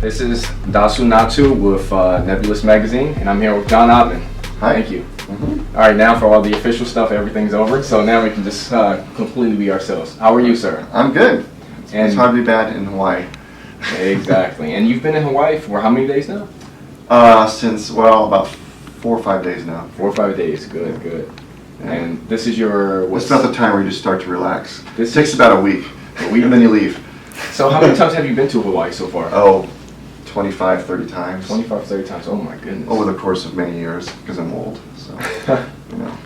This is Dasuu with Nebulous Magazine, and I'm here with John Ottman. Hi. Thank you. All right, now for all the official stuff, everything's over, so now we can just completely be ourselves. How are you, sir? I'm good. And it's hard to be bad in Hawaii. Exactly. And you've been in Hawaii for how many days now? Since, well, about 4 or 5 days now. 4 or 5 days. Good, good. And this is your... It's about the time where you just start to relax. This it takes about a week, and then you leave. So how many times have you been to Hawaii so far? Oh, 25, 30 times. 25, 30 times. Oh my goodness. Over the course of many years, because I'm old, so, you know.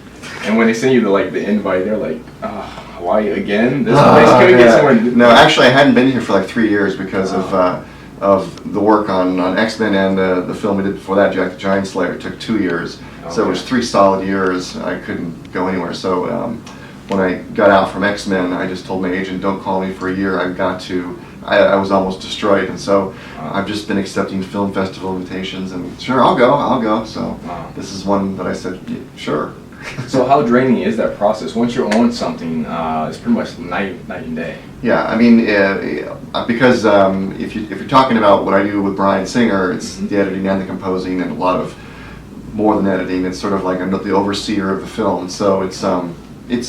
And when they send you the invite, they're like, Hawaii again? This place? Can we get somewhere? No, actually, I hadn't been here for like 3 years because of the work on X-Men and the film we did before that, Jack the Giant Slayer. It took 2 years. Okay. So it was 3 solid years. I couldn't go anywhere. So when I got out from X-Men, I just told my agent, don't call me for a year. I've got to. I was almost destroyed, and so I've just been accepting film festival invitations, and sure, I'll go. So this is one that I said, yeah, sure. So how draining is that process? Once you're on something, it's pretty much night and day. Yeah, I mean, because if you're talking about what I do with Bryan Singer, it's the editing and the composing, and a lot of more than editing. It's sort of like I'm the overseer of the film. So it's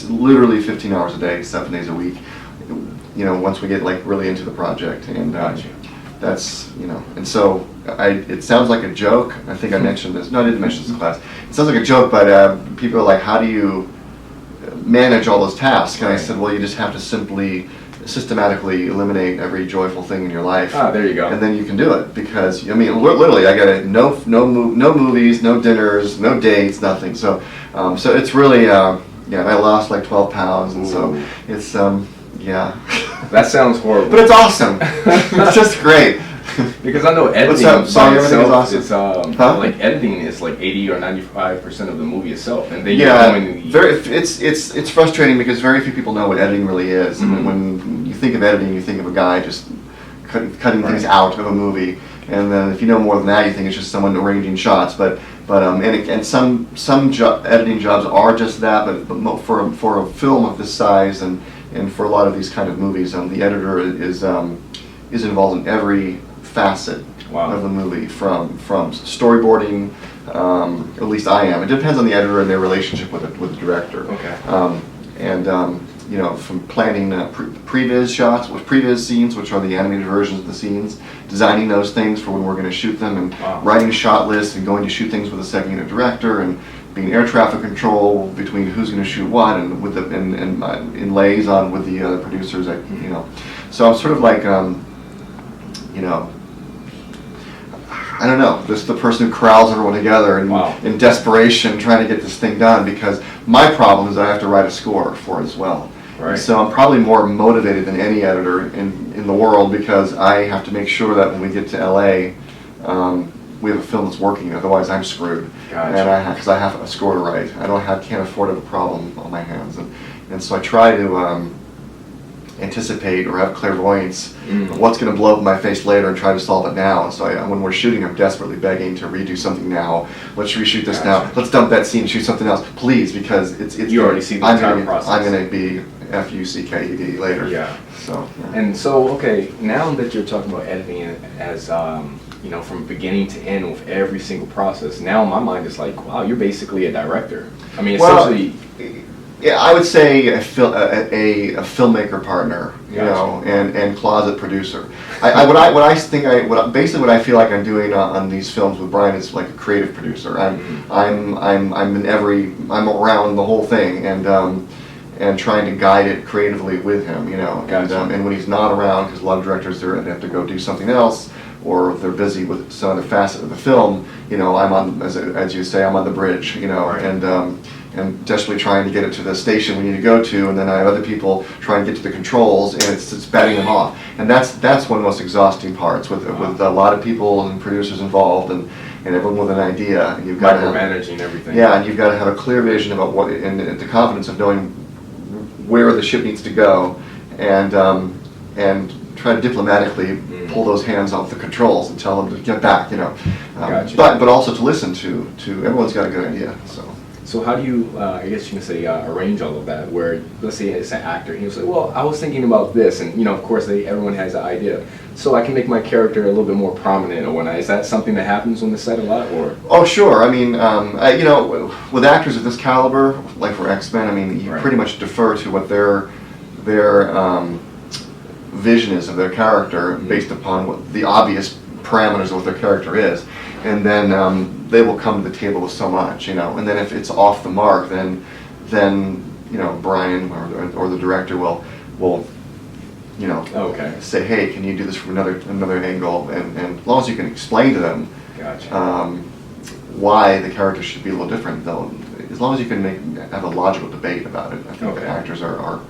literally 15 hours a day, 7 days a week. You know, once we get really into the project, and that's, you know, and so it sounds like a joke. I think I mentioned this. No, I didn't mention this in class. It sounds like a joke, but people are like, how do you manage all those tasks? And I said, well, you just have to systematically eliminate every joyful thing in your life. There you go. And then you can do it, because I mean, literally, I got no movies, no dinners, no dates, nothing. So so it's really yeah. And I lost like 12 pounds, and so it's yeah. That sounds horrible. But it's awesome. It's just great. Because I know editing. What's up? Sorry, everything is awesome. It's like editing is like 80 or 95% of the movie itself, and then it's frustrating because very few people know what editing really is. And when you think of editing, you think of a guy just cutting things out of a movie, and then if you know more than that, you think it's just someone arranging shots. But some editing jobs are just that. But for a film of this size and for a lot of these kind of movies, the editor is involved in every facet of the movie, from storyboarding. At least I am. It depends on the editor and their relationship with the director. Okay. You know, from planning previs shots, with previs scenes, which are the animated versions of the scenes, designing those things for when we're going to shoot them, and writing a shot list, and going to shoot things with a second unit director, and being air traffic control between who's going to shoot what, and with in liaison with the other producers. You know, so I'm sort of like you know, I don't know, this is the person who corrals everyone together and in desperation trying to get this thing done, because my problem is I have to write a score for it as well. Right. So I'm probably more motivated than any editor in the world, because I have to make sure that when we get to LA, we have a film that's working. Otherwise, I'm screwed. Gotcha. And because I have a score to write, can't afford to have a problem on my hands, and so I try to anticipate or have clairvoyance of what's going to blow up in my face later and try to solve it now. And so when we're shooting, I'm desperately begging to redo something now. Let's reshoot this now. Let's dump that scene and shoot something else, please, because it's. You already see the entire process. I'm going to be FUCKED later. Yeah. So. Yeah. And so, okay, now that you're talking about editing as you know, from beginning to end with every single process, now my mind is like, wow, you're basically a director. I mean, essentially. Yeah, I would say a filmmaker partner, you know, and closet producer. Basically what I feel like I'm doing on these films with Bryan is like a creative producer. I'm around the whole thing, and trying to guide it creatively with him, you know. And when he's not around, because a lot of directors they have to go do something else, or they're busy with some other facet of the film, you know, I'm on, as you say, I'm on the bridge, you know, and desperately trying to get it to the station we need to go to, and then I have other people trying to get to the controls, and it's batting them off. And that's one of the most exhausting parts, with a lot of people and producers involved, and everyone with an idea. And you've got to managing everything. Yeah, and you've got to have a clear vision about what, and the confidence of knowing where the ship needs to go, and try to diplomatically pull those hands off the controls and tell them to get back, you know. But also to listen to everyone's got a good idea. So how do you, I guess you can say, arrange all of that? Where, let's say it's an actor, and he'll say, well, I was thinking about this, and you know, of course, everyone has an idea. so I can make my character a little bit more prominent or whatnot. Is that something that happens on the set a lot, or? Oh, sure. I mean, you know, with actors of this caliber, like for X-Men, I mean, you pretty much defer to what their vision is of their character based upon what the obvious parameters of what their character is, and then they will come to the table with so much, you know. And then if it's off the mark, then you know, Bryan or the director will you know, say, hey, can you do this from another angle? And as long as you can explain to them why the character should be a little different, though, as long as you can have a logical debate about it, I think the actors are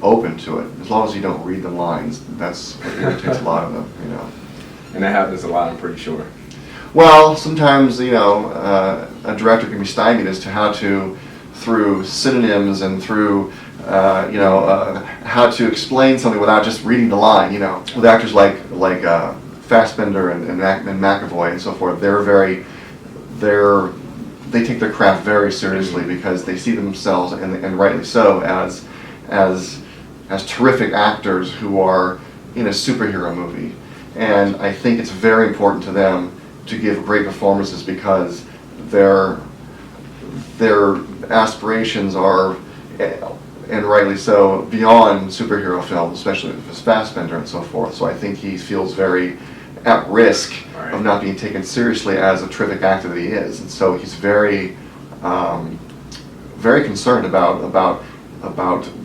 open to it. As long as you don't read the lines, that's what irritates a lot of them, you know. And that happens a lot, I'm pretty sure. Well, sometimes, you know, a director can be stymied as to how to, through synonyms and through you know, how to explain something without just reading the line. You know, with actors like Fassbender and McAvoy and so forth, they take their craft very seriously because they see themselves, and rightly so, as terrific actors who are in a superhero movie. And I think it's very important to them to give great performances because their aspirations are, and rightly so, beyond superhero films, especially with Fassbender and so forth. So I think he feels very at risk of not being taken seriously as a terrific actor that he is, and so he's very, very concerned about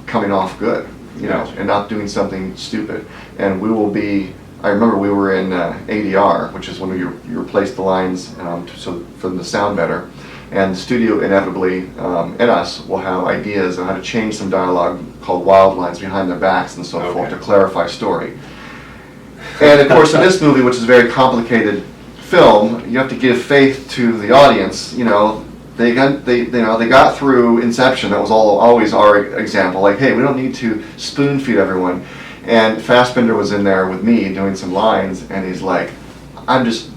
coming off good, you know, and not doing something stupid. And we will be. I remember we were in ADR, which is when you replace the lines so for them to sound better. And the studio inevitably, and us, will have ideas on how to change some dialogue called wild lines behind their backs and so forth to clarify story. And of course, in this movie, which is a very complicated film, you have to give faith to the audience. You know, they got through Inception. That was always our example. Like, hey, we don't need to spoon feed everyone. And Fassbender was in there with me doing some lines, and he's like, I'm just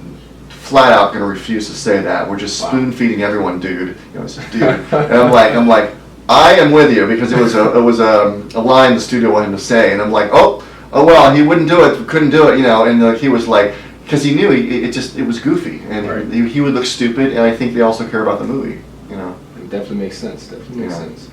flat out going to refuse to say that. We're just spoon feeding everyone, dude. You know, I said, dude. And I'm like, I am with you, because it was a line the studio wanted him to say, and I'm like, oh well, he wouldn't do it, couldn't do it, you know. And he was like, because he knew it was goofy, and he would look stupid, and I think they also care about the movie, you know. It definitely makes sense. Definitely makes sense.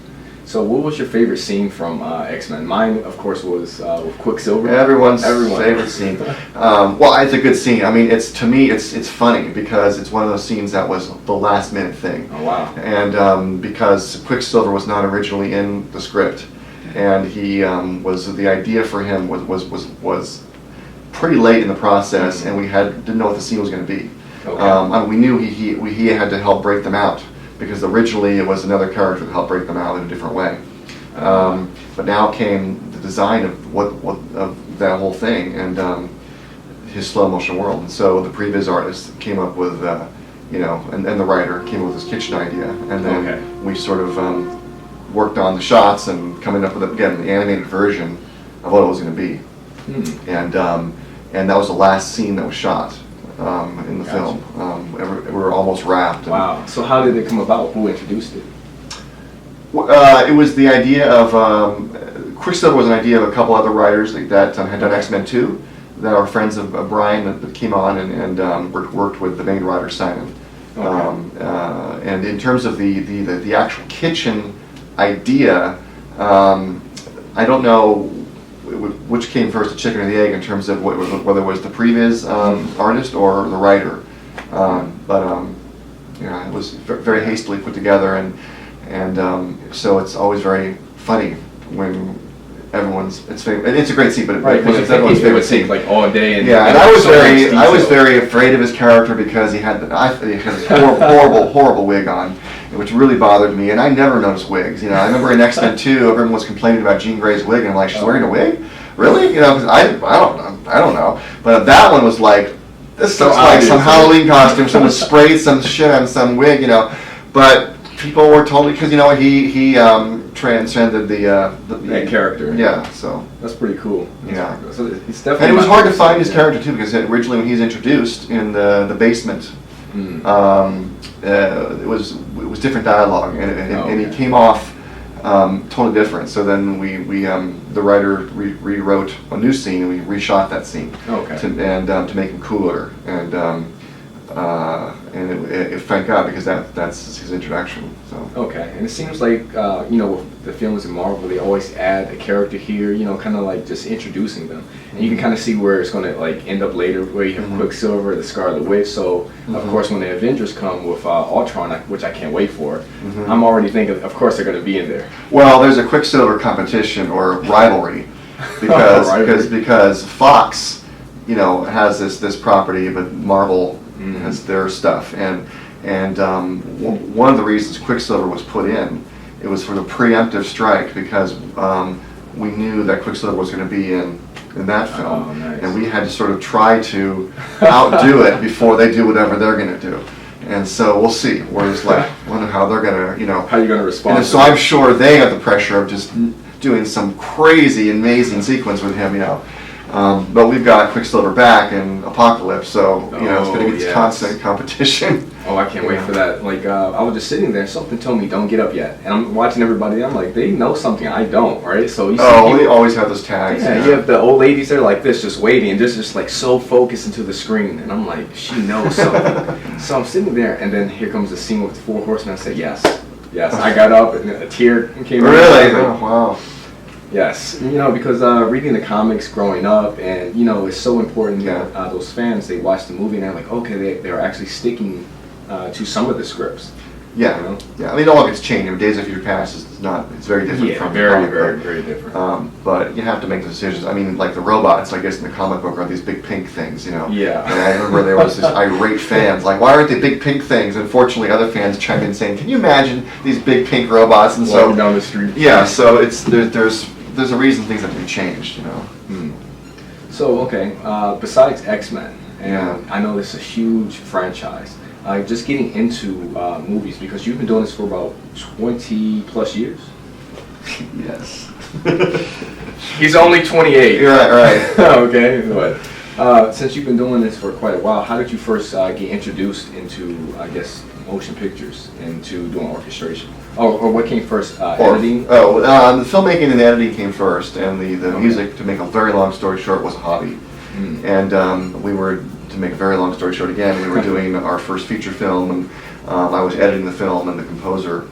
So what was your favorite scene from X-Men? Mine, of course, was with Quicksilver. Everyone's favorite scene. Well, it's a good scene. I mean, to me, it's funny because it's one of those scenes that was the last minute thing. Oh, wow. And because Quicksilver was not originally in the script, and he the idea for him was pretty late in the process, and we didn't know what the scene was going to be. Okay. I mean, we knew he had to help break them out, because originally it was another character that helped break them out in a different way. But now came the design of of that whole thing, and his slow motion world. And so the previs artist came up with, you know, and the writer came up with this kitchen idea, and then we sort of worked on the shots and coming up with, again, the animated version of what it was going to be. And that was the last scene that was shot in the film. We were almost wrapped. Wow. So how did it come about? Who introduced it? It was the idea of, Quicksilver was an idea of a couple other writers that had done X-Men 2, that are friends of Bryan, that came on and worked with the main writer, Simon. And in terms of the actual kitchen idea, I don't know which came first, the chicken or the egg, in terms of whether it was the previs artist or the writer. It was very hastily put together, and so it's always very funny when it's favorite. It's a great scene, but it's everyone's favorite scene. It would take like all day. And I was very afraid of his character because he had this horrible wig on, which really bothered me. And I never noticed wigs. You know, I remember in X-Men 2, everyone was complaining about Jean Grey's wig, and I'm like, she's wearing a wig? Really? You know, because I don't know. But that one was like, this looks like some Halloween costume. Someone sprayed some shit on some wig, you know. But people were totally, because you know he transcended the character. Yeah, so that's pretty cool. So it's definitely. And it was hard to find his character too, because originally when he was introduced in the basement, it was different dialogue, and he came off totally different. So then the writer rewrote a new scene, and we reshot that scene. Okay. To make him cooler, and thank God, because that's his introduction. So. Okay, and it seems like with the films in Marvel, they always add a character here, kind of like just introducing them, and you can kind of see where it's going to like end up later, where you have Quicksilver, the Scarlet Witch. So of course, when the Avengers come with Ultron, which I can't wait for, I'm already thinking, of course, they're going to be in there. Well, there's a Quicksilver competition or rivalry because Fox, has this property, but Marvel has their stuff, and one of the reasons Quicksilver was put in, it was for the preemptive strike, because we knew that Quicksilver was going to be in that film, nice. and we had to sort of try to outdo it before they do whatever they're going to do. And so we'll see. We're just like, wonder how they're going to, How are you going to respond? And so I'm sure they have the pressure of just doing some crazy, amazing sequence with him, But we've got Quicksilver back in Apocalypse, so it's going to be this constant competition. Oh, I can't wait for that. Like, I was just sitting there, something told me, don't get up yet. And I'm watching everybody, I'm like, they know something I don't, right? So you see we always have those tags. Yeah, you have the old ladies there like this, just waiting, and just like so focused into the screen. And I'm like, she knows something. So I'm sitting there, and then here comes the scene with the 4 horsemen. I said, yes. I got up, and a tear came out. Really? Like, wow. Yes, because reading the comics growing up, and it's so important that those fans, they watch the movie and they're like, okay, they're actually sticking to some of the scripts. Yeah, yeah. I mean, all of it's changed. Days of Future Past is not. It's very different from the comic book. Very different. But you have to make the decisions. I mean, like the robots, I guess in the comic book are these big pink things, Yeah. And I remember there was this irate fans like, why aren't they big pink things? And fortunately, other fans chimed in saying, can you imagine these big pink robots? And walking down the street. Yeah. So there's a reason things have to be changed, So besides X-Men, and I know this is a huge franchise. Just getting into movies, because you've been doing this for about 20 plus years. Yes. He's only 28. You're right. Okay, but since you've been doing this for quite a while, how did you first get introduced into, I guess, motion pictures, into doing orchestration? Or what came first, editing? The filmmaking and the editing came first, and the music, to make a very long story short, was a hobby. And we were, to make a very long story short again, we were doing our first feature film, and I was editing the film, and the composer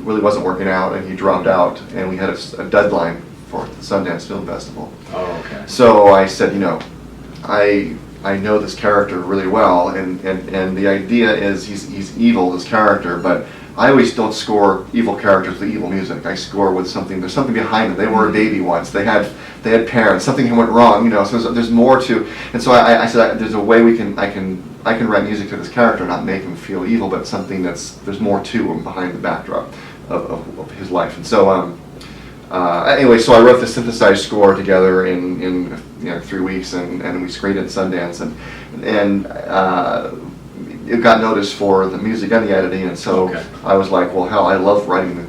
really wasn't working out, and he dropped out, and we had a deadline for the Sundance Film Festival. Oh, okay. So I said, I know this character really well, and the idea is he's evil, this character, but I always don't score evil characters with evil music. I score with something. There's something behind them. They were a baby once. They had parents. Something went wrong. So there's more to. And so I said, there's a way I can write music to this character, not make him feel evil, but something there's more to him behind the backdrop of his life. And so anyway, so I wrote the synthesized score together in 3 weeks, and we screened it at Sundance, and it got noticed for the music and the editing, and so I was like, well, hell, I love writing the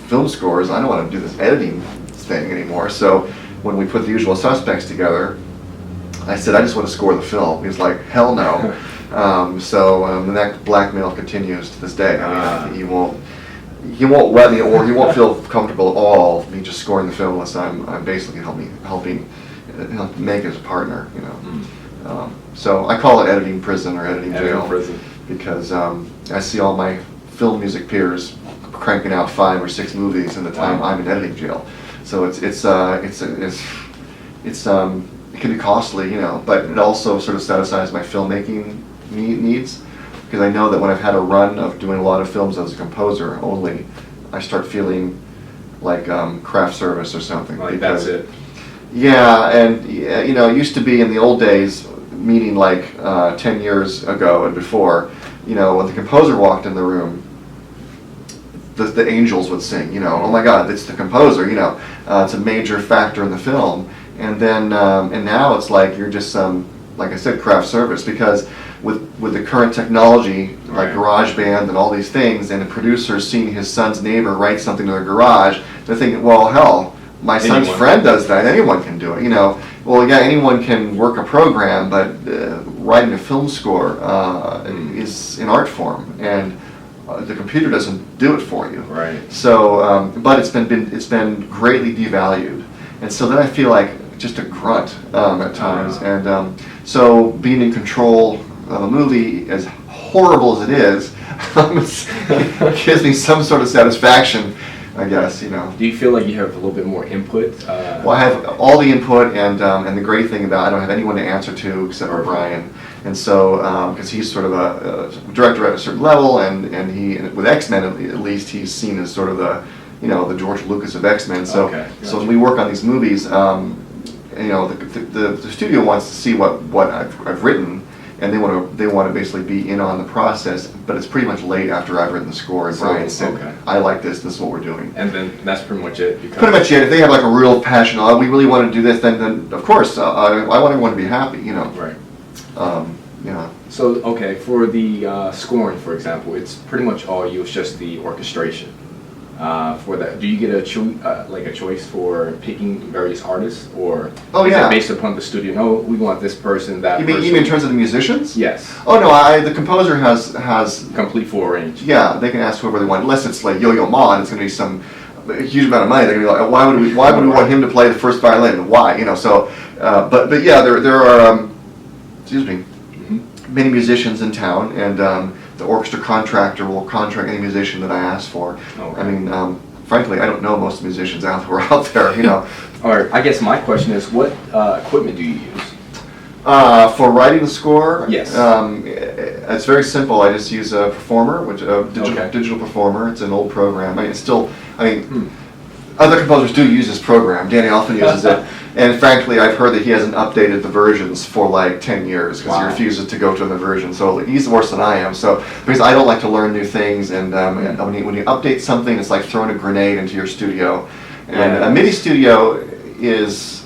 film scores. I don't want to do this editing thing anymore. So when we put The Usual Suspects together, I said, I just want to score the film. He was like, hell no. So that blackmail continues to this day. I mean, he won't let me, or he won't feel comfortable at all me just scoring the film unless I'm basically helping make his partner. So I call it editing prison or editing jail, because I see all my film music peers cranking out 5 or 6 movies in the time I'm in editing jail. So it can be costly, but it also sort of satisfies my filmmaking needs, because I know that when I've had a run of doing a lot of films as a composer only, I start feeling like craft service or something. Like that's it. Yeah, and it used to be in the old days, meaning like 10 years ago and before, when the composer walked in the room, the angels would sing, oh my God, it's the composer, it's a major factor in the film. And then, and now it's like you're just like I said, craft service, because with the current technology, like GarageBand and all these things, and the producer seeing his son's neighbor write something in their garage, they're thinking, well, hell, my son's friend does that, anyone can do it, Well, yeah, anyone can work a program, but writing a film score is an art form, and the computer doesn't do it for you. Right. So, but it's been greatly devalued, and so then I feel like just a grunt at times. And so being in control of a movie, as horrible as it is, it gives me some sort of satisfaction, I guess. You know. Do you feel like you have a little bit more input? Well, I have all the input, and the great thing about I don't have anyone to answer to except for Bryan. And so, because he's sort of a director at a certain level, and he, with X-Men at least, he's seen as sort of the George Lucas of X-Men. So, okay, gotcha. So when we work on these movies, the studio wants to see what I've written, and they want to basically be in on the process. But it's pretty much late after I've written the score, and Bryan said, okay. "I like this. This is what we're doing." And then that's pretty much it. Pretty much it. If they have like a real passion, oh, we really want to do this, then of course I want everyone to be happy. You know. Right. Yeah. So, okay, for the scoring, for example, it's pretty much all you. It's just the orchestration. For that, do you get a choice for picking various artists, or is it based upon the studio? No, we want this person, that person. You mean in terms of the musicians? Yes. Oh no, the composer has complete full range. Yeah, they can ask whoever they want, unless it's like Yo-Yo Ma, and it's going to be some huge amount of money. They're going to be like, why would we want him to play the first violin? Why? You know. So, but yeah, there are many musicians in town, and the orchestra contractor will contract any musician that I ask for. Okay. I mean, frankly, I don't know most musicians out there, you know. Or I guess my question is, what equipment do you use? For writing the score, yes. It's very simple. I just use a Performer, digital Performer. It's an old program. Other composers do use this program. Danny often uses it. And frankly, I've heard that he hasn't updated the versions for like 10 years because he refuses to go to the version. So he's worse than I am. So because I don't like to learn new things, and when you update something, it's like throwing a grenade into your studio. And a MIDI studio is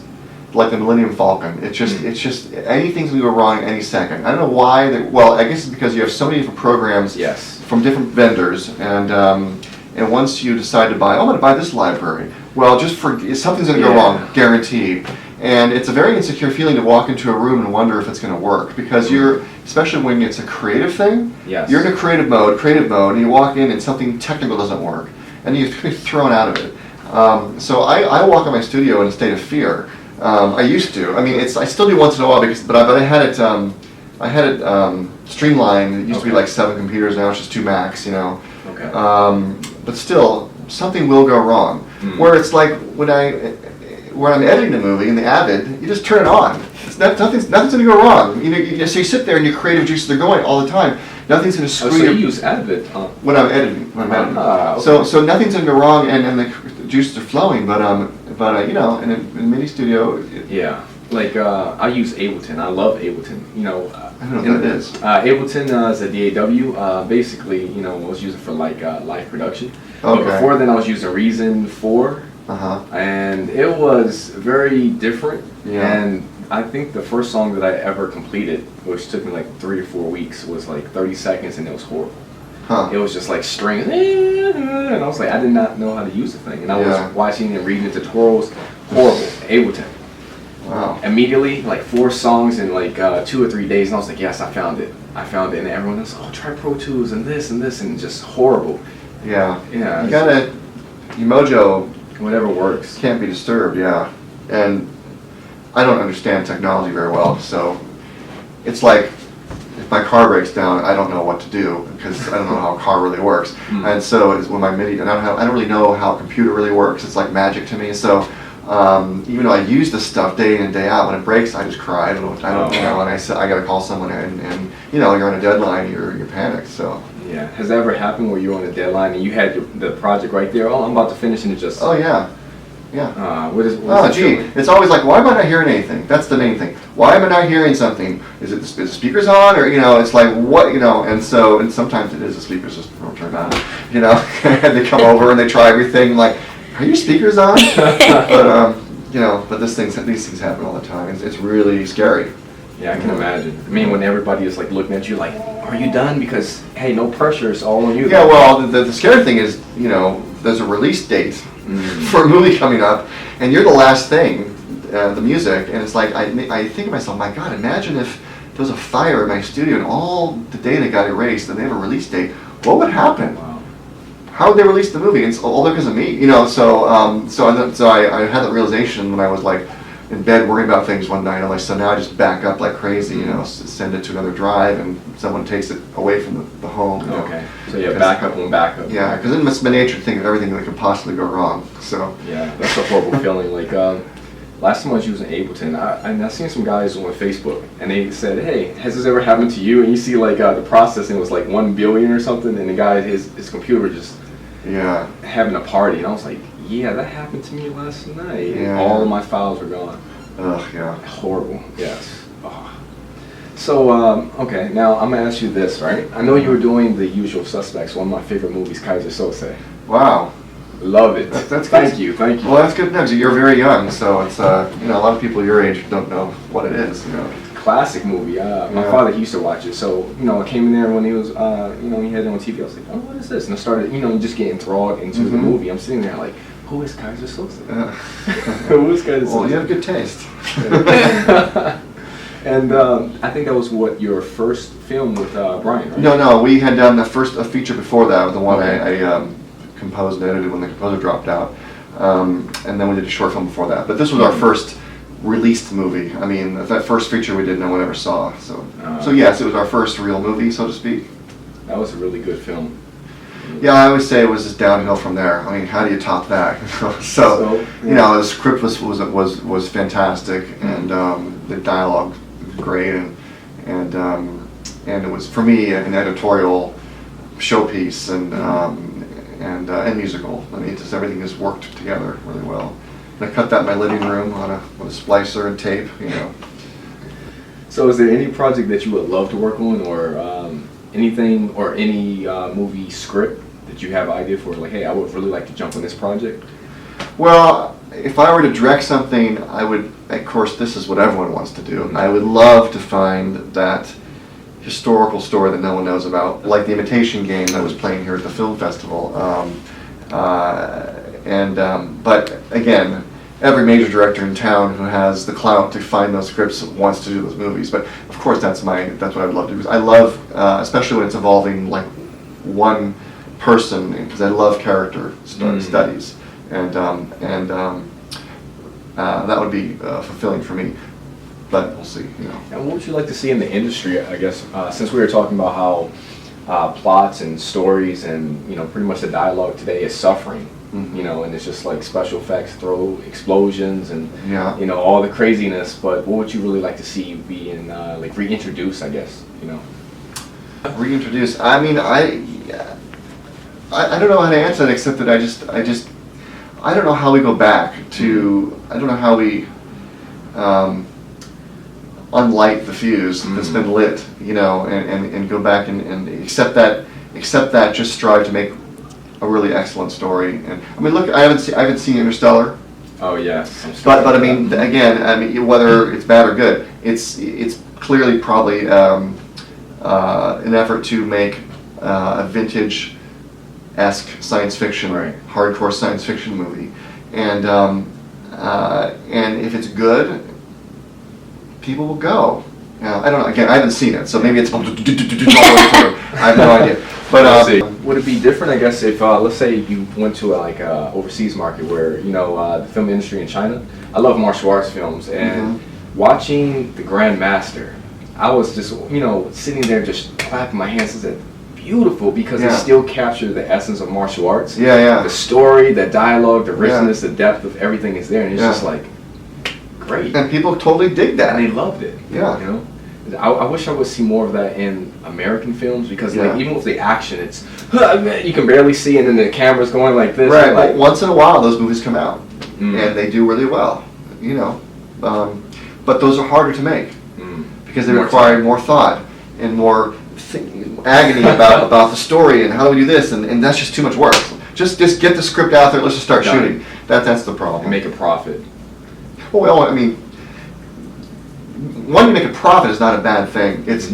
like the Millennium Falcon. It's just anything's gonna go wrong any second. I don't know why. I guess it's because you have so many different programs from different vendors, and once you decide to buy, I'm going to buy this library. Well, something's going to go wrong, guaranteed. And it's a very insecure feeling to walk into a room and wonder if it's going to work, because especially when it's a creative thing, you're in a creative mode, and you walk in and something technical doesn't work, and you're thrown out of it. So I walk in my studio in a state of fear. I used to. I mean, I still do once in a while, but I had it streamlined. It used to be like 7 computers, now it's just 2 Macs, you know. Okay. But still, something will go wrong. Where it's like when I'm editing a movie in the Avid, you just turn it on. Nothing's going to go wrong. So you sit there and your creative juices are going all the time. Nothing's going to screw you. So you use Avid when I'm editing. Okay. So nothing's going to go wrong, and the juices are flowing. But in a MIDI studio. Like I use Ableton. I love Ableton. I don't know what that is. Ableton is a DAW. Basically, I was using for like live production. Okay. But before then, I was using Reason 4, and it was very different. And I think the first song that I ever completed, which took me like 3 or 4 weeks, was like 30 seconds, and it was horrible. It was just like strings, and I was like, I did not know how to use the thing, and I was watching and reading the tutorials. Horrible. Ableton. Wow. Immediately, like 4 songs in like 2 or 3 days, and I was like, yes, I found it, and everyone was, oh, try Pro Tools and this, and just horrible. Yeah. You gotta, your mojo, whatever works, can't be disturbed. And I don't understand technology very well, so it's like if my car breaks down, I don't know what to do because I don't know how a car really works. And so when my MIDI, and I don't really know how a computer really works. It's like magic to me. So even though I use this stuff day in and day out, when it breaks, I just cry. I don't know, and I got to call someone, and you're on a deadline, you're panicked. So. Yeah. Has that ever happened where you're on a deadline and you had the project right there? Oh, I'm about to finish, and it just. Oh yeah. What is it? It's always like, why am I not hearing anything? That's the main thing. Why am I not hearing something? Is the speakers on, or it's like what, and sometimes it is the speakers just don't turn on, and they come over and they try everything, like, are your speakers on? But these things happen all the time. It's really scary. Yeah, I can imagine. I mean, when everybody is like looking at you like, are you done? Because, hey, no pressure, it's all on you. Yeah, well, the scary thing is, there's a release date for a movie coming up, and you're the last thing, the music, and it's like, I think to myself, my God, imagine if there was a fire in my studio and all the data got erased and they have a release date. what would happen? Wow. How would they release the movie? It's all because of me, you know. So I had that realization when I was like in bed worrying about things one night. I'm like, so now I just back up like crazy, you know, send it to another drive, and someone takes it away from the home. You know? Okay. So yeah, backup on backup. Yeah, because then it's my nature to think of everything that could possibly go wrong. So yeah, that's a horrible feeling. Like last time I was using Ableton, I seen some guys on Facebook, and they said, "Hey, has this ever happened to you?" And you see like the processing was like 1 billion or something, and the guy his computer just having a party, and I was like, "Yeah, that happened to me last night. Yeah. All of my files were gone." Ugh, yeah. Horrible. Yes. Oh. So okay, now I'm gonna ask you this, right? I know you were doing The Usual Suspects, one of my favorite movies, Kaiser Sose. Wow. Love it. That's thank you. Well, that's good news. You're very young, so it's you know, a lot of people your age don't know what it is. You know. Classic movie. My father used to watch it, so you know, I came in there when he was you know, he had it on TV. I was like, oh, what is this? And I started, you know, just getting enthralled into the movie. I'm sitting there like, who is Kaiser Sose? Who is Kaiser Sose? Well, you have good taste. And I think that was what your first film with Bryan, right? No, we had done a feature before that, the one I composed and edited when the composer dropped out, and then we did a short film before that. But this was our first released movie. I mean, that first feature we did, no one ever saw. So yes, it was our first real movie, so to speak. That was a really good film. Yeah, I always say it was just downhill from there. I mean, how do you top that? So you know, the script was fantastic, and the dialogue was great, and it was for me an editorial showpiece and musical. I mean, just everything just worked together really well. And I cut that in my living room with a splicer and tape, you know. So, is there any project that you would love to work on, or anything, or any movie script that you have an idea for? Like, hey, I would really like to jump on this project. Well, if I were to direct something, I would. Of course, this is what everyone wants to do. I would love to find that historical story that no one knows about, like The Imitation Game that was playing here at the film festival. But again, every major director in town who has the clout to find those scripts wants to do those movies. But of course, that's what I would love to do. Because I love, especially when it's involving like one person, because I love character studies, and that would be fulfilling for me. But we'll see, you know. And what would you like to see in the industry, I guess, since we were talking about how plots and stories and, you know, pretty much the dialogue today is suffering, you know, and it's just like special effects, throw explosions and, you know, all the craziness, but what would you really like to see being, like, reintroduced, I guess, you know? Reintroduced? I mean, I don't know how to answer that, except that I don't know how we go back to, I don't know how we unlight the fuse that's been lit, you know, and go back and accept that, just strive to make a really excellent story. And I mean, look, I haven't seen Interstellar. Oh yes. But I mean, again, I mean, whether it's bad or good, it's clearly probably an effort to make a vintage-esque science fiction, hardcore science fiction movie, and if it's good, people will go. Now, I don't know. Again, I haven't seen it, so maybe it's all the way through. I have no idea. But would it be different, I guess, if let's say you went to like a overseas market where, you know, the film industry in China? I love martial arts films, and watching The Grand Master, I was just, you know, sitting there just clapping my hands and said, beautiful, because it still captured the essence of martial arts. The story, the dialogue, the richness, the depth of everything is there, and it's just like great. And people totally dig that. And they loved it. You know? I wish I would see more of that in American films, because like even with the action, it's you can barely see, and then the camera's going like this. Right. Like, once in a while, those movies come out, and they do really well. You know, but those are harder to make because they require more thought and more agony about the story and how do we do this, and that's just too much work. Just get the script out there. Let's just start shooting. That's the problem. And make a profit. Well, I mean, wanting to make a profit is not a bad thing. It's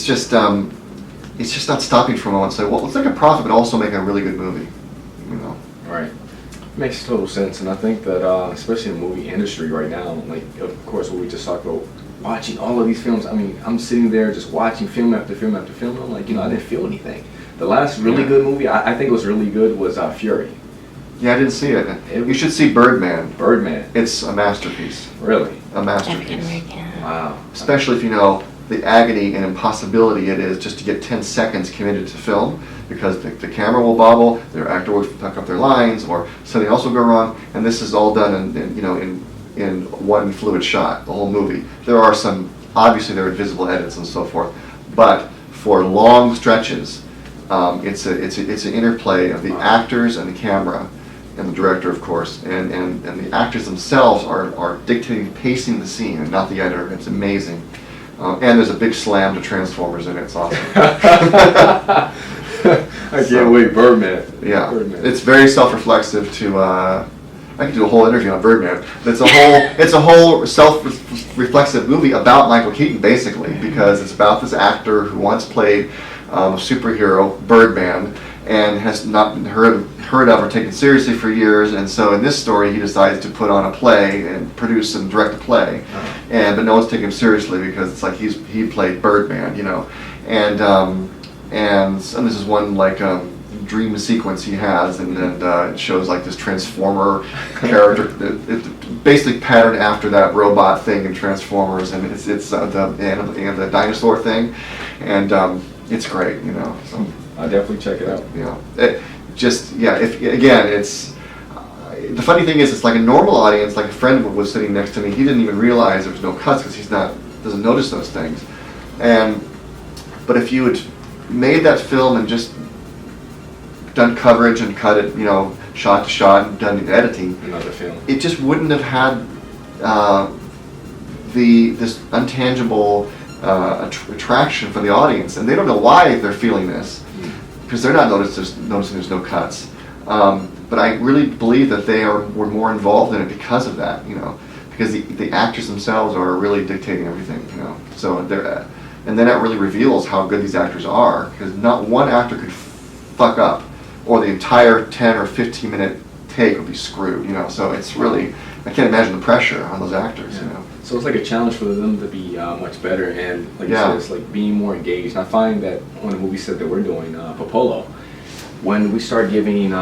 just not stopping for a moment and say, well, let's make a profit, but also make a really good movie. You know. Right. Makes total sense, and I think that especially in the movie industry right now, like of course what we just talked about watching all of these films. I mean, I'm sitting there just watching film after film after film. And I'm like, I didn't feel anything. The last really good movie I think was really good was Fury. Yeah, I didn't see it. You should see Birdman. Birdman. It's a masterpiece. Really? A masterpiece. Wow. Especially if you know the agony and impossibility it is just to get 10 seconds committed to film, because the camera will bobble, their actor will fuck up their lines, or something else will go wrong, and this is all done in one fluid shot, the whole movie. There are some, obviously there are invisible edits and so forth, but for long stretches, it's an interplay of the actors and the camera, and the director, of course, and the actors themselves are dictating, pacing the scene, and not the editor. It's amazing. And there's a big slam to Transformers in it. It's awesome. I can't wait. Birdman. Yeah, Birdman. It's very self-reflexive. I could do a whole interview on Birdman. It's a whole self-reflexive movie about Michael Keaton, basically, because it's about this actor who once played a superhero, Birdman, and has not been heard of or taken seriously for years, and so in this story he decides to put on a play and produce and direct a play, but no one's taking him seriously because it's like he played Birdman, and this is one dream sequence he has, and it shows like this Transformer character, it basically patterned after that robot thing in Transformers, and it's the dinosaur thing, and it's great, so. I'll definitely check it out. It's the funny thing is, it's like a normal audience. Like a friend was sitting next to me, he didn't even realize there was no cuts because doesn't notice those things. But if you had made that film and just done coverage and cut it, shot to shot, and done the editing, Another film. it just wouldn't have had this untangible attraction for the audience, and they don't know why they're feeling this, because they're not noticing there's no cuts. But I really believe that were more involved in it because of that, because the actors themselves are really dictating everything, So and then it really reveals how good these actors are, because not one actor could fuck up, or the entire 10 or 15 minute take would be screwed, So it's really, I can't imagine the pressure on those actors, So it's like a challenge for them to be much better, and like you said, it's like being more engaged. And I find that on the movie set that we're doing, Popolo, when we start giving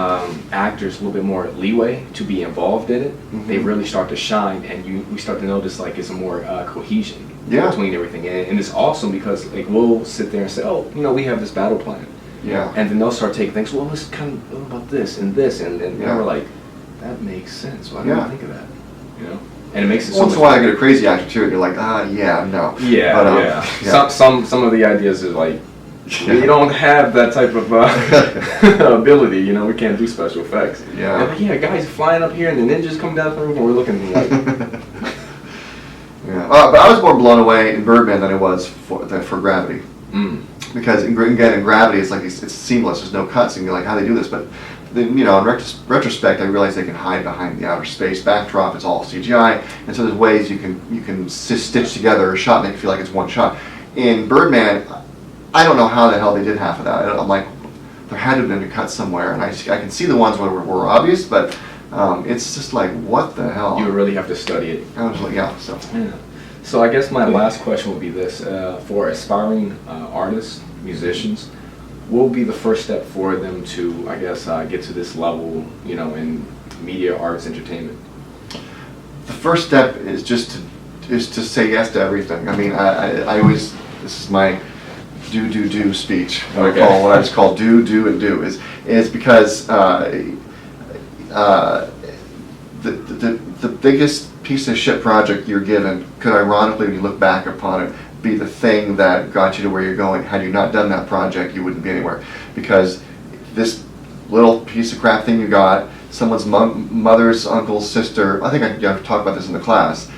actors a little bit more leeway to be involved in it, they really start to shine, and we start to notice like it's a more cohesion between everything. And it's awesome because like we'll sit there and say, oh, we have this battle plan. Yeah. And then they'll start taking things, well, let's kind of what about this and this, and we're like, that makes sense. Why didn't I think of that? And it makes it so once in a while I get a crazy actor too, and you're like, no. Yeah, but, some of the ideas is like, we don't have that type of ability, we can't do special effects. Yeah. And like, guys flying up here and the ninjas come down from the roof and we're looking like... But I was more blown away in Birdman than I was for Gravity. Because in Gravity it's like it's seamless, there's no cuts, and you're like, how do they do this? But then, in retrospect, I realized they can hide behind the outer space backdrop. It's all CGI, and so there's ways you can stitch together a shot, make it feel like it's one shot. In Birdman, I don't know how the hell they did half of that. I'm like, there had to have been a cut somewhere, and I can see the ones where were obvious, but it's just like, what the hell? You really have to study it. I was like, So I guess my last question would be this: for aspiring artists, musicians, what would be the first step for them to, I guess, get to this level, in media, arts, entertainment? The first step is just to say yes to everything. I mean, I always, this is my do speech. What I just call do and do is because the biggest piece of shit project you're given could, ironically, when you look back upon it, be the thing that got you to where you're going. Had you not done that project, you wouldn't be anywhere, because this little piece of crap thing you got, someone's mother's uncle's sister, I think I've talked about this in the class,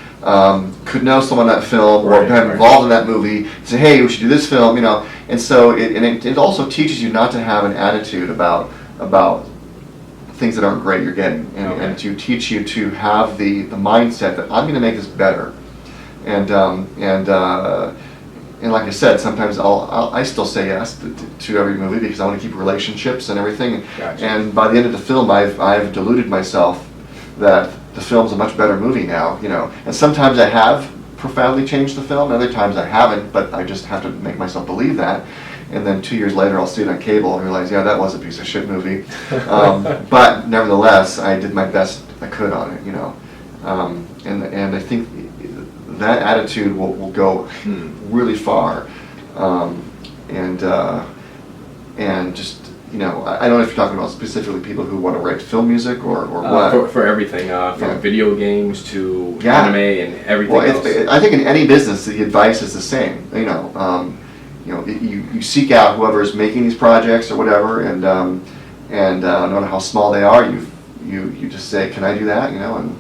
could know someone in that film or have involved in that movie, say, hey, we should do this film, and so it also teaches you not to have an attitude about things that aren't great you're getting, and to teach you to have the mindset that I'm going to make this better, and like I said, sometimes I still say yes to every movie because I want to keep relationships and everything. Gotcha. And by the end of the film, I've deluded myself that the film's a much better movie now, And sometimes I have profoundly changed the film. And other times I haven't, but I just have to make myself believe that. And then 2 years later, I'll see it on cable and realize, yeah, that was a piece of shit movie. But nevertheless, I did my best I could on it, you know. And I think that attitude will go really far. And just, you know, I don't know if you're talking about specifically people who want to write film music or what. For everything, from video games to Yeah. anime and everything else. I think in any business, the advice is the same. You know, you seek out whoever is making these projects or whatever, and no matter how small they are, you just say, can I do that? You know, and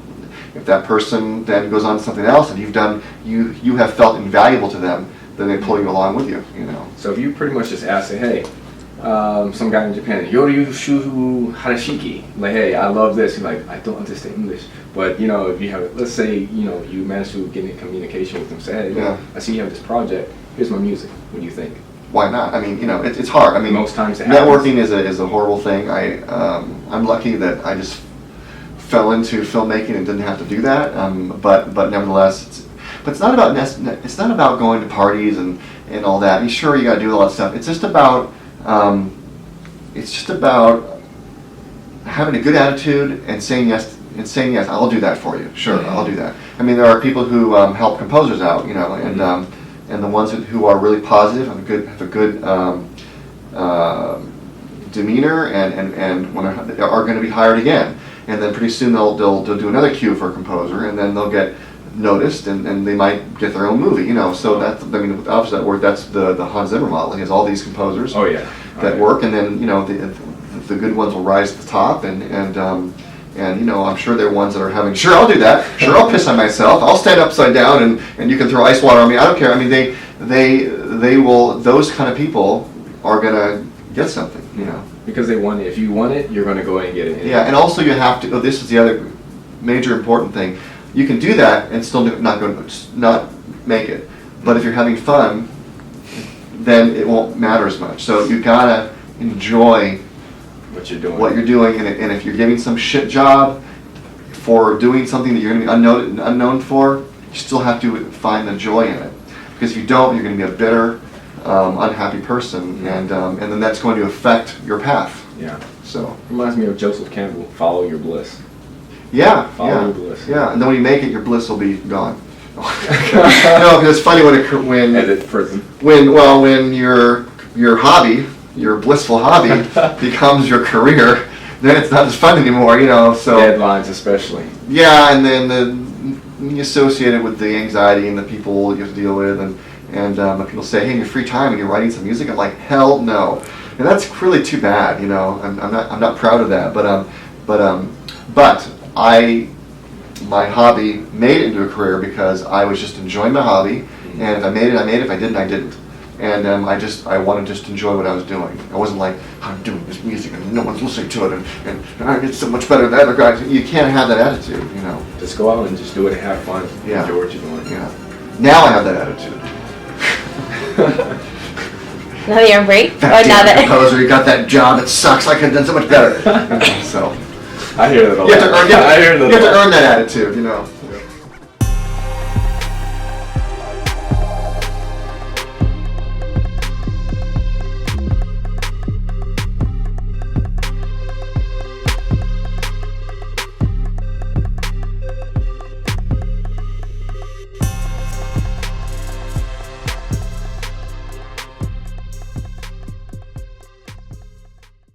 if that person then goes on to something else, and you have felt invaluable to them, then they pull you along with you. You know. So if you pretty much just ask, say, hey, some guy in Japan, Yoryu Shu Harashiki, like, hey, I love this. He's like, I don't understand English, but you know, if you have, let's say, you know, you manage to get in communication with them, say, hey, Yeah. I see you have this project. Here's my music. What do you think? Why not? I mean, you know, it's hard. I mean, Most times it happens. networking is a horrible thing. I'm lucky that I just fell into filmmaking and didn't have to do that. But nevertheless, it's not about going to parties and all that. And sure, you got to do a lot of stuff. It's just about having a good attitude and saying yes. I'll do that for you. Sure, I'll do that. I mean, there are people who help composers out, you know, and the ones who are really positive, have a good demeanor, and are going to be hired again. And then pretty soon they'll do another cue for a composer, and then they'll get noticed, and they might get their own movie. You know, so that's, I mean, the opposite of that word. That's the Hans Zimmer model. He has all these composers that work, and then, you know, the good ones will rise to the top, and you know, I'm sure there are ones that are having, sure, I'll do that. Sure, I'll piss on myself. I'll stand upside down, and you can throw ice water on me. I don't care. I mean, they will. Those kind of people are gonna get something, you know. Because they want it. If you want it, you're going to go and get it. Yeah, and also you have to. Oh, this is the other major important thing. You can do that and still not make it. But if you're having fun, then it won't matter as much. So you gotta enjoy What you're doing, and if you're getting some shit job for doing something that you're going to be unknown for, you still have to find the joy in it. Because if you don't, you're going to be a bitter, unhappy person, and then that's going to affect your path. Yeah. So reminds me of Joseph Campbell. Follow your bliss. Yeah. Follow your bliss. Yeah, and then when you make it, your bliss will be gone. No, because it's funny when your hobby, your blissful hobby, becomes your career, then it's not as fun anymore, you know. So deadlines, especially. Yeah, and then you associate it with the anxiety and the people you have to deal with, and people say, hey, in your free time, and you're writing some music. I'm like, hell no, and that's really too bad, you know. I'm not proud of that, but my hobby made it into a career because I was just enjoying my hobby, and if I made it, I made it. If I didn't, I didn't. And I want to just enjoy what I was doing. I wasn't like, I'm doing this music and no one's listening to it, and it's so much better than the other guys. You can't have that attitude, you know. Just go out and just do it and have fun. Yeah. Enjoy what you're doing. Yeah. Now I have that attitude. Now you're on break? Composer, you got that job, it sucks, I could have done so much better. So I hear that a lot. You have to earn that attitude, you know.